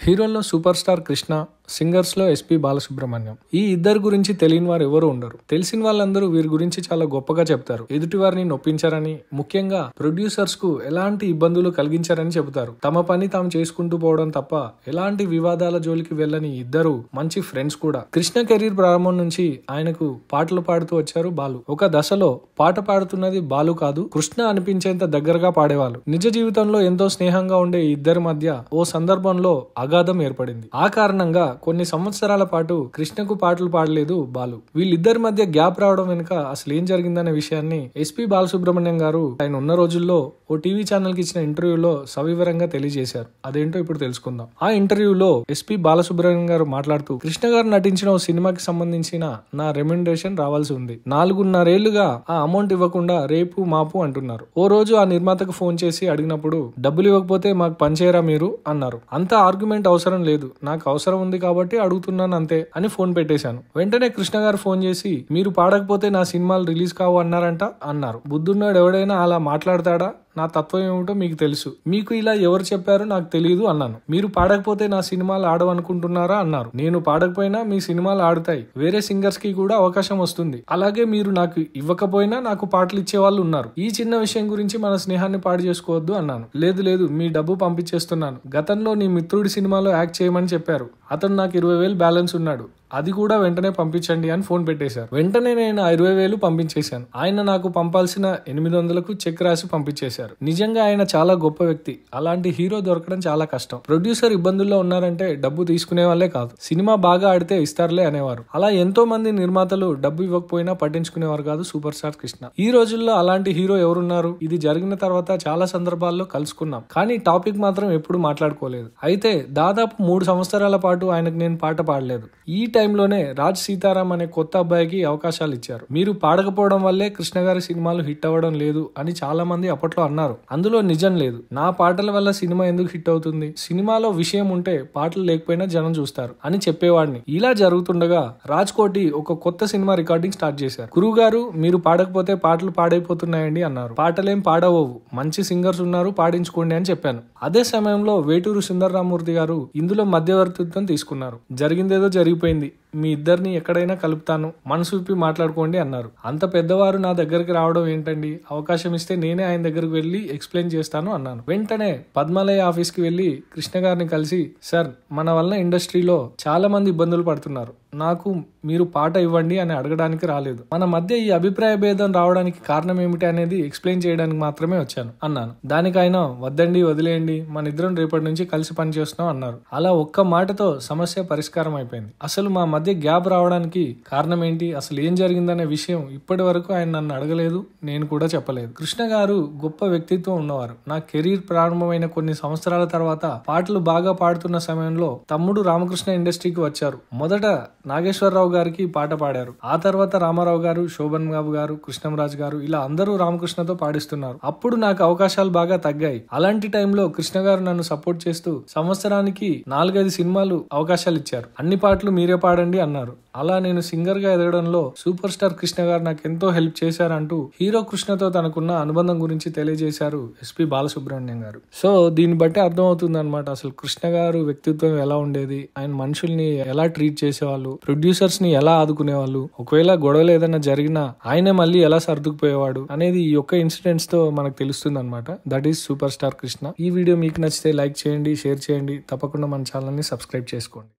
హీరోల్లో super star Krishna, singers లో SP Balasubrahmanyam. ఈ ఇద్దరు గురించి తెలియని వారు ఎవరు ఉండరు. తెలిసిన వాళ్ళందరూ వీరి గురించి చాలా గొప్పగా చెప్తారు. ఎదుటి వారిని నొప్పించారని, ముఖ్యంగా ప్రొడ్యూసర్స్ కు ఎలాంటి ఇబ్బందులు కలిగించారని చెబుతారు. తమ పని తాము చేసుకుంటూ పోవడం తప్ప ఎలాంటి వివాదాల జోలికి వెళ్ళని ఇద్దరు మంచి ఫ్రెండ్స్ కూడా. కృష్ణ కెరీర్ ప్రారంభం నుంచి ఆయనకు పాటలు పాడుతూ వచ్చారు బాలు. ఒక దశలో పాట పాడుతున్నది బాలు కాదు, కృష్ణ అనిపించేంత దగ్గరగా పాడేవాళ్ళు. నిజ జీవితంలో ఎంతో స్నేహంగా ఉండే ఈ ఇద్దరి మధ్య ఓ సందర్భంలో అగాధం ఏర్పడింది. ఆ కారణంగా కొన్ని సంవత్సరాల పాటు కృష్ణకు పాటలు పాడలేదు బాలు. వీళ్ళిద్దరి మధ్య గ్యాప్ రావడం వెనుక అసలు ఏం జరిగిందనే విషయాన్ని ఎస్పీ బాలసుబ్రహ్మణ్యం గారు ఆయన ఉన్న రోజుల్లో ఓ టీవీ ఛానల్ కి ఇచ్చిన ఇంటర్వ్యూలో సవివరంగా తెలియజేశారు. అదేంటో ఇప్పుడు తెలుసుకుందాం. ఆ ఇంటర్వ్యూలో ఎస్పీ బాలసుబ్రహ్మణ్యం గారు మాట్లాడుతూ, కృష్ణ గారు నటించిన ఓ సినిమాకి సంబంధించిన నా రెమ్యునరేషన్ రావాల్సి ఉంది. 4.5 ఏళ్లుగా ఆ అమౌంట్ ఇవ్వకుండా రేపు మాపు అంటున్నారు. ఓ రోజు ఆ నిర్మాతకు ఫోన్ చేసి అడిగినప్పుడు, డబ్బులు ఇవ్వకపోతే మాకు పనిచేయరా మీరు అన్నారు. అంత ఆర్గ్యుమెంట్ అవసరం లేదు, నాకు అవసరం ఉంది కాబట్టి అడుగుతున్నాను అంతే అని ఫోన్ పెట్టేశాను. వెంటనే కృష్ణ గారు ఫోన్ చేసి, మీరు పాడకపోతే నా సినిమాలు రిలీజ్ కావు అన్నారంట అన్నారు. బుద్ధున్నాడు ఎవడైనా అలా మాట్లాడతాడా? నా తత్వం ఏమిటో మీకు తెలుసు. మీకు ఇలా ఎవరు చెప్పారో నాకు తెలియదు అన్నాను. మీరు పాడకపోతే నా సినిమాలు ఆడవనుకుంటున్నారా అన్నారు. నేను పాడకపోయినా మీ సినిమాలు ఆడుతాయి, వేరే సింగర్స్ కి కూడా అవకాశం వస్తుంది. అలాగే మీరు నాకు ఇవ్వకపోయినా నాకు పాటలు ఇచ్చే వాళ్ళు ఉన్నారు. ఈ చిన్న విషయం గురించి మన స్నేహాన్ని పాడు చేసుకోవద్దు అన్నాను. లేదు మీ డబ్బు పంపించేస్తున్నాను. గతంలో నీ మిత్రుడి సినిమాలో యాక్ట్ చేయమని చెప్పారు. అతను నాకు 20,000 బ్యాలెన్స్ ఉన్నాడు, అది కూడా వెంటనే పంపించండి అని ఫోన్ పెట్టేశారు. వెంటనే నేను 20,000 పంపించేశాను. ఆయన నాకు పంపాల్సిన 800కు చెక్ రాసి పంపించేశారు. నిజంగా ఆయన చాలా గొప్ప వ్యక్తి. అలాంటి హీరో దొరకడం చాలా కష్టం. ప్రొడ్యూసర్ ఇబ్బందుల్లో ఉన్నారంటే డబ్బు తీసుకునే వాళ్ళే కాదు, సినిమా బాగా ఆడితే ఇస్తారులే అనేవారు. అలా ఎంతో మంది నిర్మాతలు డబ్బు ఇవ్వకపోయినా పట్టించుకునేవారు కాదు సూపర్ స్టార్ కృష్ణ. ఈ రోజుల్లో అలాంటి హీరో ఎవరున్నారు? ఇది జరిగిన తర్వాత చాలా సందర్భాల్లో కలుసుకున్నాం, కానీ టాపిక్ మాత్రం ఎప్పుడు మాట్లాడుకోలేదు. అయితే దాదాపు 3 సంవత్సరాల పాటు ఆయనకు నేను పాట పాడలేదు. ఈ టైంలోనే రాజ్ సీతారాం అనే కొత్త అబ్బాయికి అవకాశాలు ఇచ్చారు. మీరు పాడకపోవడం వల్లే కృష్ణ గారి సినిమాలు హిట్ అవ్వడం లేదు అని చాలా మంది అప్పట్లో అన్నారు. అందులో నిజం లేదు. నా పాటల వల్ల సినిమా ఎందుకు హిట్ అవుతుంది? సినిమాలో విషయం ఉంటే పాటలు లేకపోయినా జనం చూస్తారు అని చెప్పేవాడిని. ఇలా జరుగుతుండగా రాజ్ కోటి ఒక కొత్త సినిమా రికార్డింగ్ స్టార్ట్ చేశారు. గురువు గారు, మీరు పాడకపోతే పాటలు పాడైపోతున్నాయండి అన్నారు. పాటలేం పాడవవు, మంచి సింగర్స్ ఉన్నారు, పాడించుకోండి అని చెప్పాను. అదే సమయంలో వేటూరు సుందరరామూర్తి గారు ఇందులో మధ్యవర్తిత్వం తీసుకున్నారు. జరిగిందేదో జరిగిపోయింది, మీ ఇద్దరిని ఎక్కడైనా కలుపుతాను, మనసు విప్పి మాట్లాడుకోండి అన్నారు. అంత పెద్దవారు నా దగ్గరికి రావడం ఏంటండి? అవకాశం ఇస్తే నేనే ఆయన దగ్గరకు వెళ్లి ఎక్స్ప్లెయిన్ చేస్తాను అన్నాను. వెంటనే పద్మాలయ ఆఫీస్ కి వెళ్లి కృష్ణ గారిని కలిసి, సార్, మన వల్ల ఇండస్ట్రీలో చాలా మంది ఇబ్బందులు పడుతున్నారు, నాకు మీరు పాట ఇవ్వండి అని అడగడానికి రాలేదు. మన మధ్య ఈ అభిప్రాయ భేదం రావడానికి కారణం ఏమిటి అనేది ఎక్స్ప్లెయిన్ చేయడానికి మాత్రమే వచ్చాను అన్నాను. దానికి ఆయన, వద్దండి, వదిలేయండి, మన ఇద్దరం రేపటి నుంచి కలిసి పనిచేస్తున్నాం అన్నారు. అలా ఒక్క మాటతో సమస్య పరిష్కారం అయిపోయింది. అసలు మా మధ్య గ్యాప్ రావడానికి కారణం ఏంటి, అసలు ఏం జరిగిందనే విషయం ఇప్పటి వరకు ఆయన నన్ను అడగలేదు, నేను కూడా చెప్పలేదు. కృష్ణ గారు గొప్ప వ్యక్తిత్వం ఉన్నవారు. నా కెరీర్ ప్రారంభమైన కొన్ని సంవత్సరాల తర్వాత పాటలు బాగా పాడుతున్న సమయంలో తమ్ముడు రామకృష్ణ ఇండస్ట్రీకి వచ్చారు. మొదట నాగేశ్వరరావు గారికి పాట పాడారు. ఆ తర్వాత రామారావు గారు, శోభన్ బాబు గారు, కృష్ణంరాజు గారు, ఇలా అందరూ రామకృష్ణతో పాడిస్తున్నారు. అప్పుడు నాకు అవకాశాలు బాగా తగ్గాయి. అలాంటి టైంలో కృష్ణ గారు నన్ను సపోర్ట్ చేస్తూ సంవత్సరానికి 4-5 సినిమాలు అవకాశాలు ఇచ్చారు. అన్ని పాటలు మీరే పాడండి అన్నారు. అలా నేను సింగర్ గా ఎదగడంలో సూపర్ స్టార్ కృష్ణ గారు నాకు ఎంతో హెల్ప్ చేశారంటూ హీరో కృష్ణతో తనకున్న అనుబంధం గురించి తెలియజేశారు ఎస్పీ బాలసుబ్రహ్మణ్యం గారు. సో దీన్ని బట్టి అర్థం అవుతుంది అనమాట అసలు కృష్ణ గారు వ్యక్తిత్వం ఎలా ఉండేది, ఆయన మనుషుల్ని ఎలా ట్రీట్ చేసేవాళ్ళు, ప్రొడ్యూసర్స్ ని ఎలా ఆదుకునేవాళ్ళు, ఒకవేళ గొడవలు ఏదైనా జరిగినా ఆయనే మళ్ళీ ఎలా సర్దుకుపోయేవాడు అనేది ఈ యొక్క ఇన్సిడెంట్స్ తో మనకు తెలుస్తుంది అనమాట. That is super star Krishna. ఈ వీడియో మీకు నచ్చితే లైక్ చేయండి, షేర్ చేయండి, తప్పకుండా మన ఛానల్ ని సబ్స్క్రైబ్ చేసుకోండి.